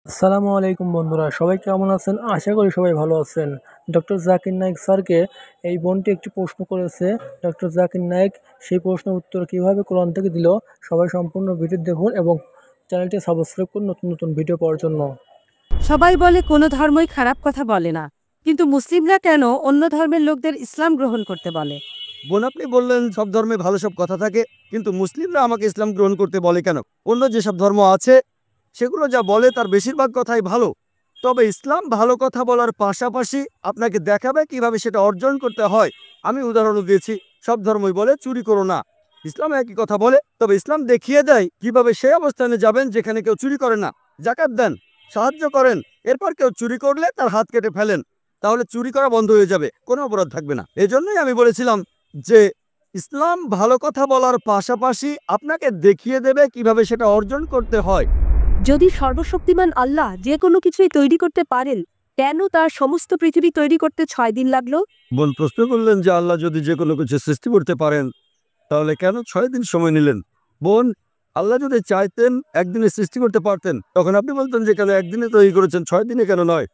আসসালামু আলাইকুম বন্ধুরা, সবাই কেমন আছেন? আশা করি সবাই ভালো আছেন। ডক্টর জাকির নায়েক স্যারকে এই বোনটি একটি প্রশ্ন করেছে। ডক্টর জাকির নায়েক সেই প্রশ্নের উত্তর কিভাবে কোরআন থেকে দিল, সবাই সম্পূর্ণ ভিডিও দেখুন এবং চ্যানেলটি সাবস্ক্রাইব করুন নতুন নতুন ভিডিও পাওয়ার জন্য। সবাই বলে কোনো ধর্মই খারাপ কথা বলে না, কিন্তু মুসলিমরা কেন অন্য ধর্মের লোকদের ইসলাম গ্রহণ করতে বলে? বোন, আপনি বললেন সব ধর্মে ভালো সব কথা থাকে, কিন্তু মুসলিমরা আমাকে ইসলাম গ্রহণ করতে বলে কেন? অন্য যেসব ধর্ম আছে সেগুলো যা বলে তার বেশিরভাগ কথাই ভালো। তবে ইসলাম ভালো কথা বলার পাশাপাশি আপনাকে দেখাবে কিভাবে সেটা অর্জন করতে হয়। আমি উদাহরণ দিয়েছি, সব ধর্মই বলে চুরি করো না, ইসলাম একই কথা বলে, তবে ইসলাম দেখিয়ে দেয় কিভাবে সেই অবস্থানে যাবেন যেখানে কেউ চুরি করে না। জাকাত দেন, সাহায্য করেন, এরপর কেউ চুরি করলে তার হাত কেটে ফেলেন, তাহলে চুরি করা বন্ধ হয়ে যাবে, কোনো অপরাধ থাকবে না। এজন্যই আমি বলেছিলাম যে ইসলাম ভালো কথা বলার পাশাপাশি আপনাকে দেখিয়ে দেবে কিভাবে সেটা অর্জন করতে হয়। যদি সর্বশক্তিমান আল্লাহ যে কোনো কিছুই তৈরি করতে পারেন, কেন তার সমস্ত পৃথিবী তৈরি করতে 6 দিন লাগলো? বোন প্রশ্ন করলেন যে আল্লাহ যদি যে কোনো কিছু সৃষ্টি করতে পারেন তাহলে কেন 6 দিন সময় নিলেন? বোন, আল্লাহ যদি চাইতেন একদিনে সৃষ্টি করতে পারতেন, তখন আপনি বলতেন যে কেন একদিনে তৈরি করেছেন, 6 দিনে কেন নয়?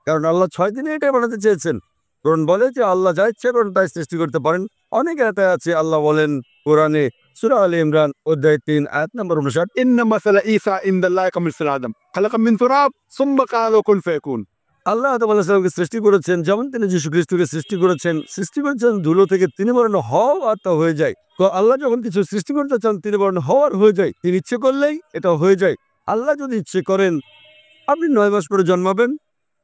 কারণ আল্লাহ 6 দিনে এটাই বানাতে চেয়েছেন। কোরআন বলে যে আল্লাহ যা ইচ্ছে করেন তাই সৃষ্টি করতে পারেন। অনেক আয়াতে আছে, আল্লাহ বলেন কোরআনে সূরা আলে ইমরান অধ্যায় 3 আয়াত নম্বর 59, إن مثل عيسى عند الله كمثل آدم خلق من تراب ثم قال له كن فيكون। আল্লাহ আদম আলাইহিস সালামকে সৃষ্টি করেছেন যেমন তিনি যীশু খ্রিস্টকে সৃষ্টি করেছেন ধুলো থেকে, তিনি বলেন হও আর তা হয়ে যায়। তো আল্লাহ যখন কিছু সৃষ্টি করতে চান তিনি বলেন হওয়ার হয়ে যায়, তিনি ইচ্ছে করলেই এটা হয়ে যায়। আল্লাহ যদি ইচ্ছে করেন আপনি 9 মাস পরে জন্মাবেন,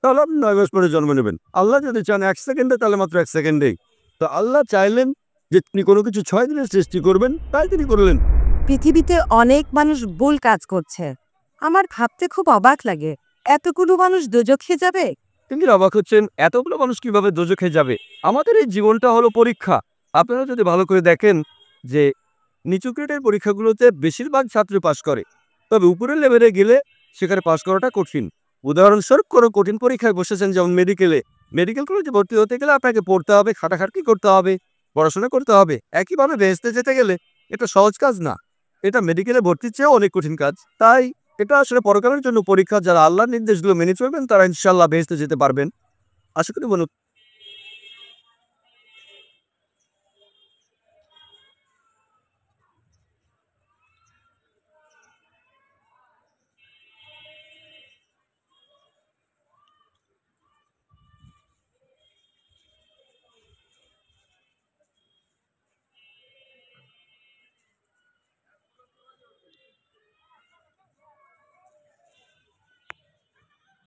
তাহলে আপনি 9 মাস পরে জন্ম নেবেন। আল্লাহ যদি চান 1 সেকেন্ডে, তাহলে মাত্র 1 সেকেন্ডেই। তো আল্লাহ চাইলেন যে তিনি কোনো কিছু 6 দিনে সৃষ্টি করবেন, তাই তিনি করলেন। পৃথিবীতে অনেক মানুষ ভুল কাজ করছে। আমার ভাবতে খুব অবাক লাগে, এতগুলো মানুষ দোজখে যাবে। তিনি অবাক হচ্ছেন এতগুলো মানুষ কিভাবে দোজখে যাবে। আমাদের এই জীবনটা হলো পরীক্ষা। আপনারা যদি ভালো করে দেখেন যে নিচু গ্রেডের পরীক্ষাগুলোতে বেশিরভাগ ছাত্র পাশ করে, তবে উপরের লেভেলে গেলে সেখানে পাশ করাটা কঠিন। উদাহরণস্বরূপ কোনো কঠিন পরীক্ষায় বসেছেন, যেমন মেডিকেল কলেজে ভর্তি হতে গেলে আপনাকে পড়তে হবে, খাটাখাটনি করতে হবে, পড়াশোনা করতে হবে। একইভাবে বেহেশতে যেতে গেলে এটা সহজ কাজ না, এটা মেডিকেলে ভর্তির চেয়েও অনেক কঠিন কাজ। তাই এটা আসলে পরকালের জন্য পরীক্ষা। যারা আল্লাহর নির্দেশগুলো মেনে চলবেন তারা ইনশাআল্লাহ বেহেশতে যেতে পারবেন। আশা করি বলুন।